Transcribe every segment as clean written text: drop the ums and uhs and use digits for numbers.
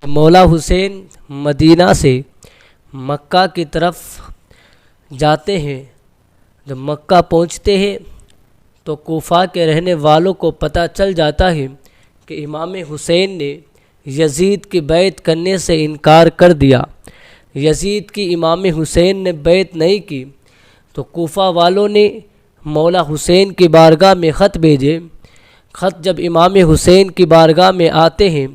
مولا حسین مدینہ سے مکہ کی طرف جاتے ہیں۔ جب مکہ پہنچتے ہیں تو کوفہ کے رہنے والوں کو پتہ چل جاتا ہے کہ امام حسین نے یزید کی بیعت کرنے سے انکار کر دیا۔ یزید کی امام حسین نے بیعت نہیں کی تو کوفہ والوں نے مولا حسین کی بارگاہ میں خط بھیجے۔ خط جب امام حسین کی بارگاہ میں آتے ہیں،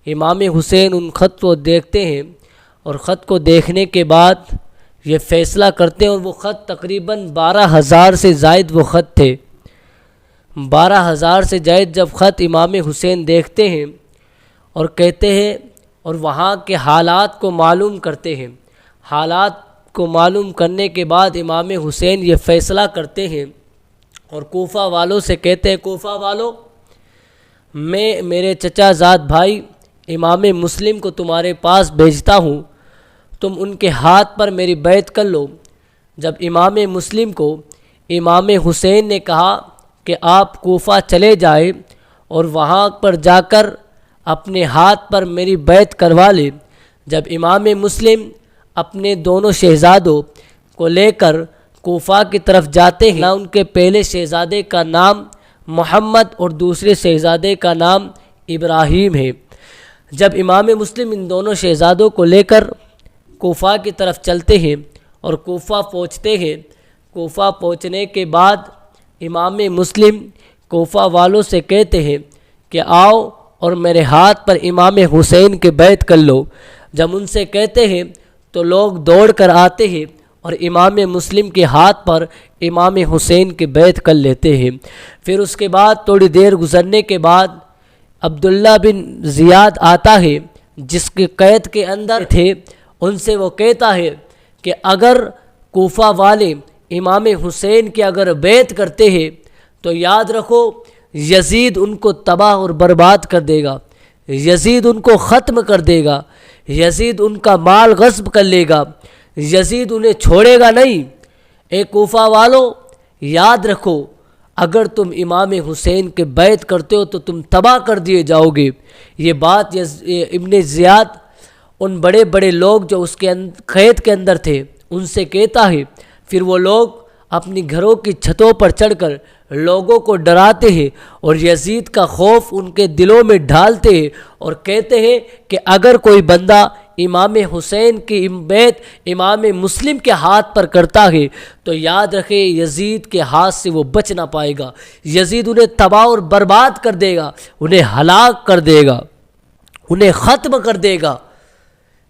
امام حسین ان خط کو دیکھتے ہیں اور خط کو دیکھنے کے بعد یہ فیصلہ کرتے ہیں، اور وہ خط تقریباً 12,000 سے زائد وہ خط تھے۔ 12,000 سے زائد جب خط امام حسین دیکھتے ہیں اور کہتے ہیں، اور وہاں کے حالات کو معلوم کرتے ہیں، حالات کو معلوم کرنے کے بعد امام حسین یہ فیصلہ کرتے ہیں اور کوفہ والوں سے کہتے ہیں، کوفہ والوں، میں میرے چچا زاد بھائی امام مسلم کو تمہارے پاس بھیجتا ہوں، تم ان کے ہاتھ پر میری بیعت کر لو۔ جب امام مسلم کو امام حسین نے کہا کہ آپ کوفہ چلے جائیں اور وہاں پر جا کر اپنے ہاتھ پر میری بیعت کروا لیں، جب امام مسلم اپنے دونوں شہزادوں کو لے کر کوفہ کی طرف جاتے ہیں، ان کے پہلے شہزادے کا نام محمد اور دوسرے شہزادے کا نام ابراہیم ہے۔ جب امام مسلم ان دونوں شہزادوں کو لے کر کوفہ کی طرف چلتے ہیں اور کوفہ پہنچتے ہیں، کوفہ پہنچنے کے بعد امام مسلم کوفہ والوں سے کہتے ہیں کہ آؤ اور میرے ہاتھ پر امام حسین کی بیعت کر لو۔ جب ان سے کہتے ہیں تو لوگ دوڑ کر آتے ہیں اور امام مسلم کے ہاتھ پر امام حسین کی بیعت کر لیتے ہیں۔ پھر اس کے بعد تھوڑی دیر گزرنے کے بعد عبداللہ بن زیاد آتا ہے، جس کے قید کے اندر تھے۔ ان سے وہ کہتا ہے کہ اگر کوفہ والے امام حسین کی اگر بیعت کرتے ہیں تو یاد رکھو یزید ان کو تباہ اور برباد کر دے گا، یزید ان کو ختم کر دے گا، یزید ان کا مال غصب کر لے گا، یزید انہیں چھوڑے گا نہیں۔ اے کوفہ والو، یاد رکھو اگر تم امام حسین کے بیعت کرتے ہو تو تم تباہ کر دیے جاؤ گے۔ یہ بات ابن زیاد ان بڑے بڑے لوگ جو اس کے قید کے اندر تھے ان سے کہتا ہے۔ پھر وہ لوگ اپنی گھروں کی چھتوں پر چڑھ کر لوگوں کو ڈراتے ہیں اور یزید کا خوف ان کے دلوں میں ڈالتے ہیں اور کہتے ہیں کہ اگر کوئی بندہ امام حسین کی بیعت امام مسلم کے ہاتھ پر کرتا ہے تو یاد رکھے یزید کے ہاتھ سے وہ بچ نہ پائے گا، یزید انہیں تباہ اور برباد کر دے گا، انہیں ہلاک کر دے گا، انہیں ختم کر دے گا۔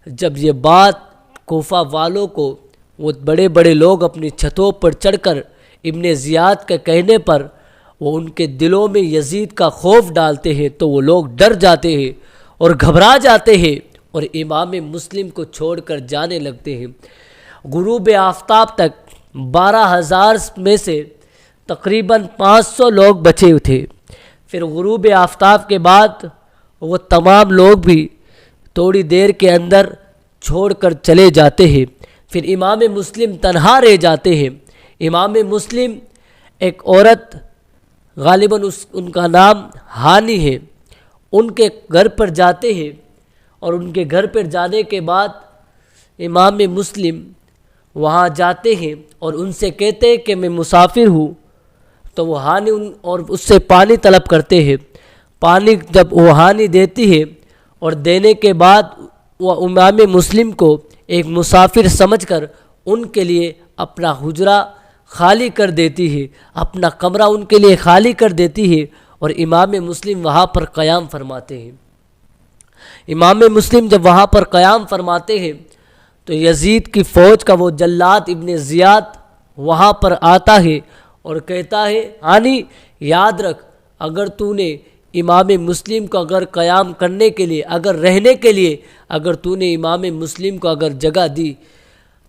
جب یہ بات کوفہ والوں کو وہ بڑے بڑے لوگ اپنی چھتوں پر چڑھ کر ابن زیاد کے کہنے پر وہ ان کے دلوں میں یزید کا خوف ڈالتے ہیں تو وہ لوگ ڈر جاتے ہیں اور گھبرا جاتے ہیں اور امام مسلم کو چھوڑ کر جانے لگتے ہیں۔ غروب آفتاب تک 12,000 میں سے تقریباً 500 لوگ بچے تھے۔ پھر غروب آفتاب کے بعد وہ تمام لوگ بھی تھوڑی دیر کے اندر چھوڑ کر چلے جاتے ہیں۔ پھر امام مسلم تنہا رہ جاتے ہیں۔ امام مسلم ایک عورت، غالباً ان کا نام ہانی ہے، ان کے گھر پر جاتے ہیں اور ان کے گھر پر جانے کے بعد امام مسلم وہاں جاتے ہیں اور ان سے کہتے ہیں کہ میں مسافر ہوں، تو وہ ہانی اور اس سے پانی طلب کرتے ہیں۔ پانی جب وہ ہانی دیتی ہے اور دینے کے بعد وہ امام مسلم کو ایک مسافر سمجھ کر ان کے لیے اپنا حجرہ خالی کر دیتی ہے، اپنا کمرہ ان کے لیے خالی کر دیتی ہے اور امام مسلم وہاں پر قیام فرماتے ہیں۔ امام مسلم جب وہاں پر قیام فرماتے ہیں تو یزید کی فوج کا وہ جلاد ابن زیاد وہاں پر آتا ہے اور کہتا ہے، ہانی یاد رکھ اگر تو نے امام مسلم کو اگر قیام کرنے کے لیے، اگر رہنے کے لیے اگر تو نے امام مسلم کو اگر جگہ دی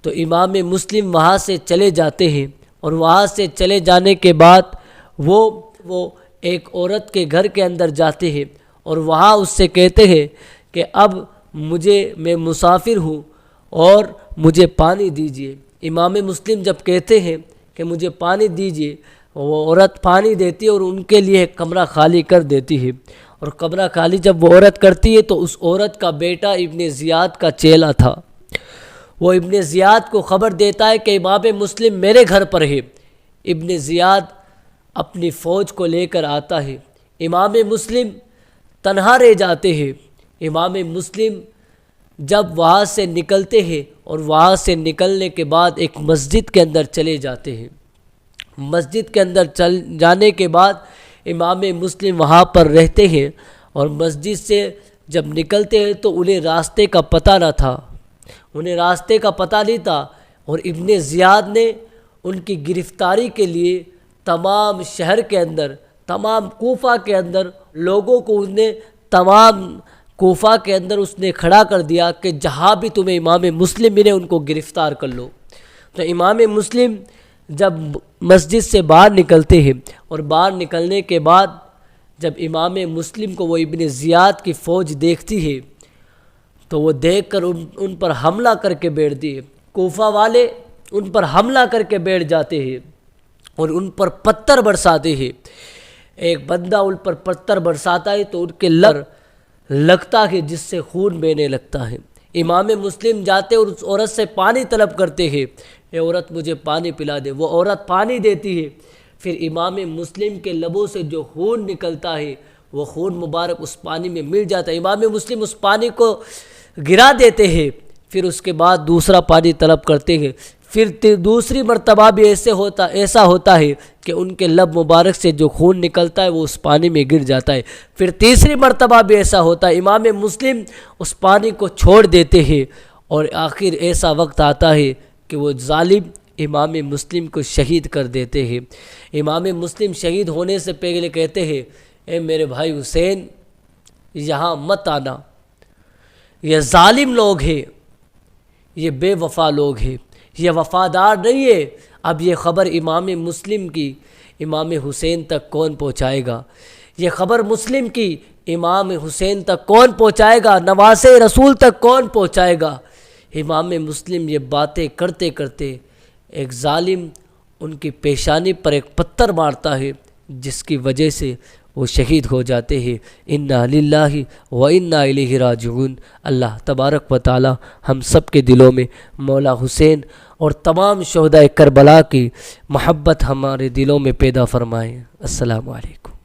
تو امام مسلم وہاں سے چلے جاتے ہیں اور وہاں سے چلے جانے کے بعد وہ ایک عورت کے گھر کے اندر جاتے ہیں اور وہاں اس سے کہتے ہیں کہ اب میں مسافر ہوں اور مجھے پانی دیجیے۔ امام مسلم جب کہتے ہیں کہ مجھے پانی دیجیے، وہ عورت پانی دیتی ہے اور ان کے لیے کمرہ خالی کر دیتی ہے اور قبرہ خالی جب وہ عورت کرتی ہے تو اس عورت کا بیٹا ابن زیاد کا چیلا تھا، وہ ابن زیاد کو خبر دیتا ہے کہ امام مسلم میرے گھر پر ہے۔ ابن زیاد اپنی فوج کو لے کر آتا ہے، امام مسلم تنہا رہ جاتے ہیں۔ امام مسلم جب وہاں سے نکلتے ہیں اور وہاں سے نکلنے کے بعد ایک مسجد کے اندر چلے جاتے ہیں، مسجد کے اندر جانے کے بعد امام مسلم وہاں پر رہتے ہیں، اور مسجد سے جب نکلتے ہیں تو انہیں راستے کا پتہ نہ تھا، انہیں راستے کا پتہ نہیں تھا، اور ابن زیاد نے ان کی گرفتاری کے لیے تمام شہر کے اندر، تمام کوفہ کے اندر لوگوں کو تمام کوفہ کے اندر اس نے کھڑا کر دیا کہ جہاں بھی تمہیں امام مسلم ملے ان کو گرفتار کر لو۔ تو امام مسلم جب مسجد سے باہر نکلتے ہیں، اور باہر نکلنے کے بعد جب امام مسلم کو وہ ابن زیاد کی فوج دیکھتی ہے تو وہ دیکھ کر ان پر حملہ کر کے بیٹھ دیے۔ کوفہ والے ان پر حملہ کر کے بیٹھ جاتے ہیں اور ان پر پتھر برساتے ہیں۔ ایک بندہ ان پر پتھر برساتا ہے تو ان کے لگتا ہے جس سے خون بہنے لگتا ہے۔ امام مسلم جاتے اور اس عورت سے پانی طلب کرتے ہیں، اے عورت مجھے پانی پلا دے۔ وہ عورت پانی دیتی ہے، پھر امام مسلم کے لبوں سے جو خون نکلتا ہے وہ خون مبارک اس پانی میں مل جاتا ہے۔ امام مسلم اس پانی کو گرا دیتے ہیں، پھر اس کے بعد دوسرا پانی طلب کرتے ہیں، پھر دوسری مرتبہ بھی ایسا ہوتا ہے کہ ان کے لب مبارک سے جو خون نکلتا ہے وہ اس پانی میں گر جاتا ہے، پھر تیسری مرتبہ بھی ایسا ہوتا ہے، امام مسلم اس پانی کو چھوڑ دیتے ہیں، اور آخر ایسا وقت آتا ہے کہ وہ ظالم امام مسلم کو شہید کر دیتے ہیں۔ امام مسلم شہید ہونے سے پہلے کہتے ہیں، اے میرے بھائی حسین یہاں مت آنا، یہ ظالم لوگ ہیں، یہ بے وفا لوگ ہیں، یہ وفادار نہیں ہے۔ اب یہ خبر امام مسلم کی امام حسین تک کون پہنچائے گا؟ یہ خبر مسلم کی امام حسین تک کون پہنچائے گا؟ نواسے رسول تک کون پہنچائے گا؟ امام مسلم یہ باتیں کرتے کرتے ایک ظالم ان کی پیشانی پر ایک پتھر مارتا ہے، جس کی وجہ سے وہ شہید ہو جاتے ہیں۔ انا للہ و انا الیہ راجعون۔ اللہ تبارک و تعالی ہم سب کے دلوں میں مولا حسین اور تمام شہداء کربلا کی محبت ہمارے دلوں میں پیدا فرمائے۔ السلام علیکم۔